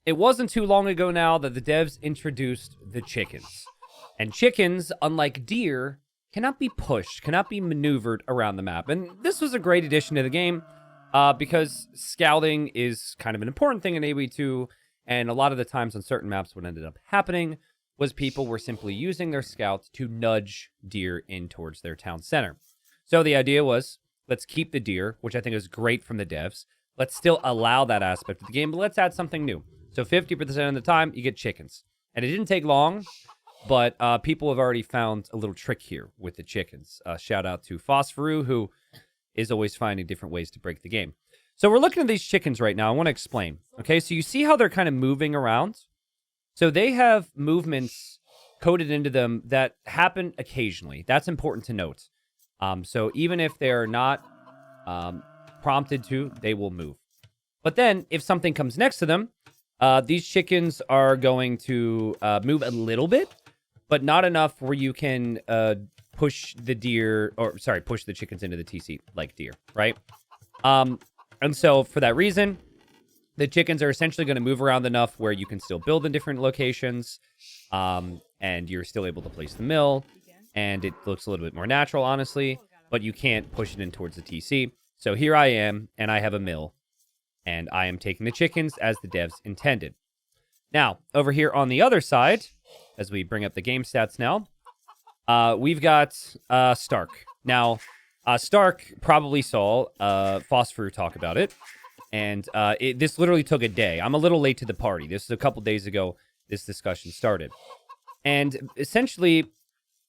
It wasn't too long ago now that the devs introduced the chickens. And chickens, unlike deer, cannot be pushed, cannot be maneuvered around the map. And this was a great addition to the game because scouting is kind of an important thing in AoE2. And a lot of the times on certain maps, what ended up happening was people were simply using their scouts to nudge deer in towards their town center. So the idea was, let's keep the deer, which I think is great from the devs. Let's still allow that aspect of the game, but let's add something new. So 50% of the time, you get chickens. And it didn't take long, but people have already found a little trick here with the chickens. Shout out to Phosphoru, who is always finding different ways to break the game. So we're looking at these chickens right now. I want to explain. Okay, so you see how they're kind of moving around? So they have movements coded into them that happen occasionally. That's important to note. So even if they're not prompted to, they will move. But then if something comes next to them, these chickens are going to move a little bit, but not enough where you can push the chickens into the TC like deer, right? And so for that reason, the chickens are essentially going to move around enough where you can still build in different locations, and you're still able to place the mill, and it looks a little bit more natural, honestly, but you can't push it in towards the TC. So here I am, and I have a mill, and I am taking the chickens as the devs intended. Now, over here on the other side, as we bring up the game stats now, we've got Stark. Now, Stark probably saw Phosphor talk about it, and this literally took a day. I'm a little late to the party. This is a couple days ago this discussion started. And essentially,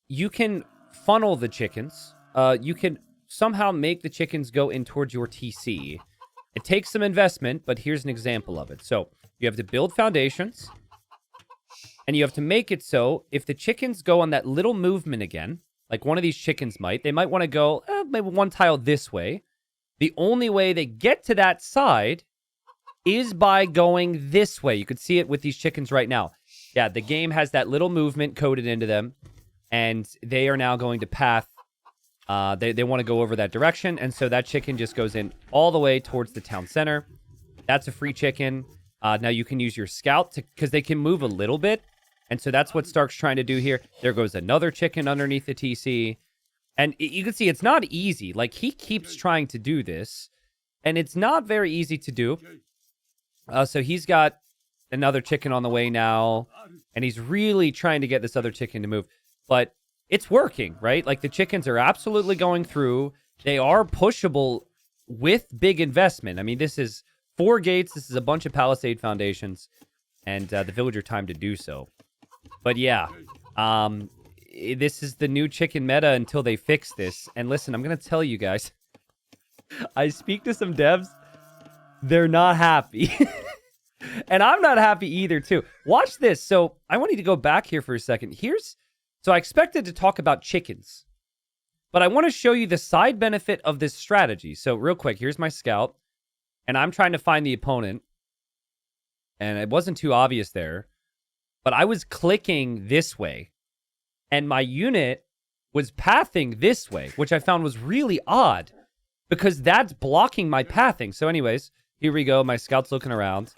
you can funnel the chickens. You can somehow make the chickens go in towards your TC. It takes some investment, but here's an example of it. So you have to build foundations, and you have to make it so if the chickens go on that little movement again, like one of these chickens might, they might want to go maybe one tile this way. The only way they get to that side is by going this way. You can see it with these chickens right now. Yeah, the game has that little movement coded into them, and they are now going to path. They want to go over that direction, and so that chicken just goes in all the way towards the town center. That's a free chicken. Now you can use your scout because they can move a little bit, and so that's what Stark's trying to do here. There goes another chicken underneath the TC, and you can see it's not easy. Like, he keeps trying to do this, and it's not very easy to do. So he's got another chicken on the way now, and he's really trying to get this other chicken to move, but it's working, right? Like, the chickens are absolutely going through. They are pushable with big investment. I mean, this is 4 gates. This is a bunch of palisade foundations, and the villager time to do so. But yeah, this is the new chicken meta until they fix this. And listen, I'm going to tell you guys, I speak to some devs. They're not happy. And I'm not happy either, too. Watch this. So I want you to go back here for a second. So I expected to talk about chickens, but I want to show you the side benefit of this strategy. So real quick, here's my scout, and I'm trying to find the opponent, and it wasn't too obvious there, but I was clicking this way, and my unit was pathing this way, which I found was really odd, because that's blocking my pathing. So anyways, here we go. My scout's looking around.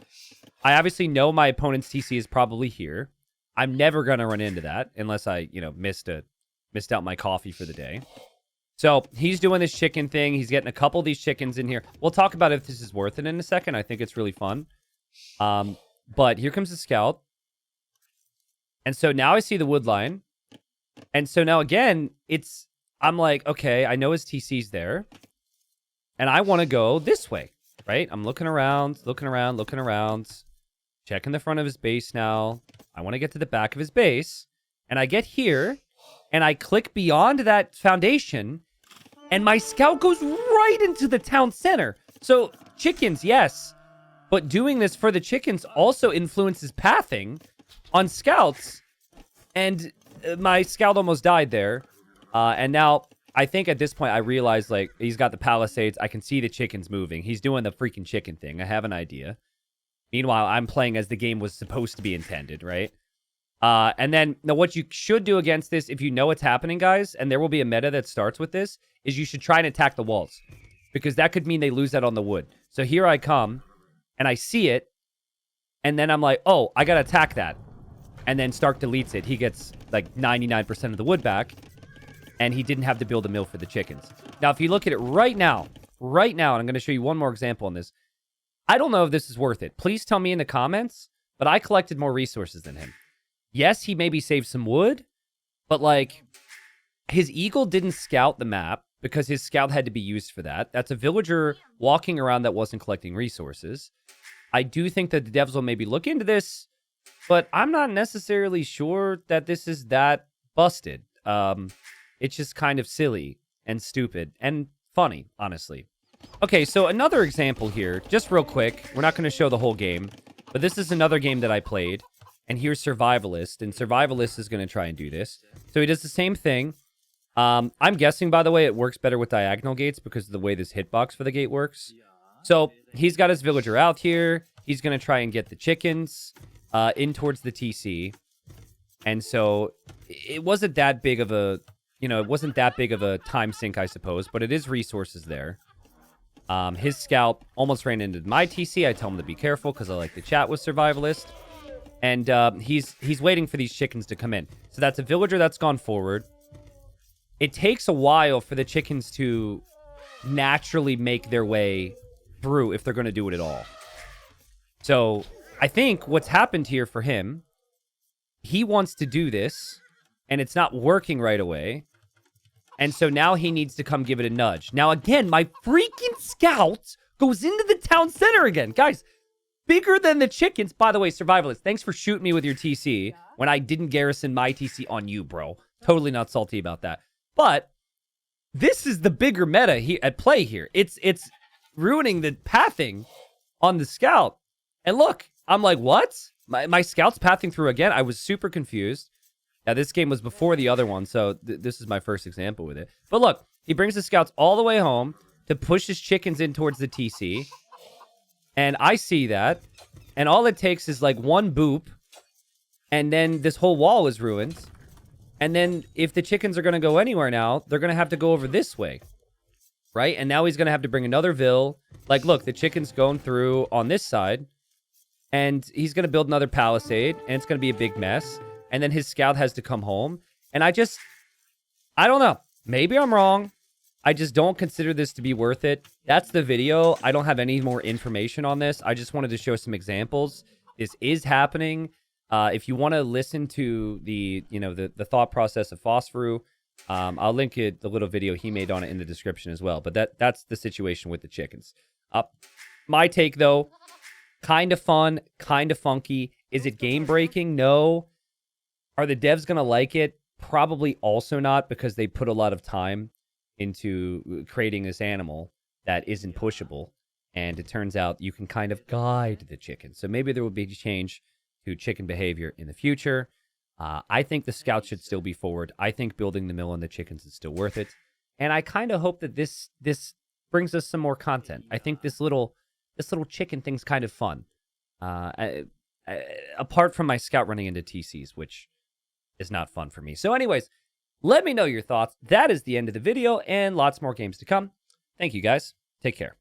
I obviously know my opponent's TC is probably here. I'm never going to run into that unless I, missed out my coffee for the day. So he's doing this chicken thing. He's getting a couple of these chickens in here. We'll talk about if this is worth it in a second. I think it's really fun. But here comes the scout. And so now I see the wood line. And so now again, I'm like, okay, I know his TC's there. And I want to go this way, right? I'm looking around. Checking the front of his base now. I want to get to the back of his base. And I get here, and I click beyond that foundation, and my scout goes right into the town center. So, chickens, yes. But doing this for the chickens also influences pathing on scouts. And my scout almost died there. And now, I think at this point, I realize, like, he's got the palisades. I can see the chickens moving. He's doing the freaking chicken thing. I have an idea. Meanwhile, I'm playing as the game was supposed to be intended, right? And then, now what you should do against this, if you know what's happening, guys, and there will be a meta that starts with this, is you should try and attack the walls. Because that could mean they lose that on the wood. So here I come, and I see it, And then I'm like, oh, I got to attack that. And then Stark deletes it. He gets like 99% of the wood back. And he didn't have to build a mill for the chickens. Now, if you look at it right now, and I'm going to show you one more example on this. I don't know if this is worth it. Please tell me in the comments, but I collected more resources than him. Yes, he maybe saved some wood, but like his eagle didn't scout the map because his scout had to be used for that. That's a villager walking around that wasn't collecting resources. I do think that the devs will maybe look into this, but I'm not necessarily sure that this is that busted. It's just kind of silly and stupid and funny, honestly. Okay, so another example here, just real quick. We're not going to show the whole game, but this is another game that I played. And here's Survivalist, and Survivalist is going to try and do this. So he does the same thing. I'm guessing, by the way, it works better with diagonal gates because of the way this hitbox for the gate works. So he's got his villager out here. He's going to try and get the chickens in towards the TC. And so it wasn't that big of a, it wasn't that big of a time sink, I suppose, but it is resources there. His scout almost ran into my TC. I tell him to be careful because I like to chat with Survivalist. And he's waiting for these chickens to come in. So that's a villager that's gone forward. It takes a while for the chickens to naturally make their way through if they're going to do it at all. So I think what's happened here for him, he wants to do this, and it's not working right away. And so now he needs to come give it a nudge. Now, again, my freaking scout goes into the town center again. Guys, bigger than the chickens. By the way, Survivalist, thanks for shooting me with your TC when I didn't garrison my TC on you, bro. Totally not salty about that. But this is the bigger meta at play here. It's ruining the pathing on the scout. And look, I'm like, what? My scout's pathing through again? I was super confused. Now, this game was before the other one, so this is my first example with it. But look, he brings the scouts all the way home to push his chickens in towards the TC. And I see that. And all it takes is like one boop. And then this whole wall is ruined. And then if the chickens are going to go anywhere now, they're going to have to go over this way. Right? And now he's going to have to bring another vill. Like, look, the chicken's going through on this side. And he's going to build another palisade. And it's going to be a big mess. And then his scout has to come home. And I don't know. Maybe I'm wrong. I just don't consider this to be worth it. That's the video. I don't have any more information on this. I just wanted to show some examples. This is happening. If you want to listen to the thought process of Phosphorus, I'll link the little video he made on it in the description as well. But that's the situation with the chickens. My take, though, kind of fun, kind of funky. Is it game-breaking? No. Are the devs going to like it? Probably also not, because they put a lot of time into creating this animal that isn't pushable. And it turns out you can kind of guide the chicken. So maybe there will be a change to chicken behavior in the future. I think the scout should still be forward. I think building the mill and the chickens is still worth it. And I kind of hope that this brings us some more content. I think this little chicken thing's kind of fun. Apart from my scout running into TCs, which is not fun for me. So anyways, let me know your thoughts. That is the end of the video, and lots more games to come. Thank you, guys. Take care.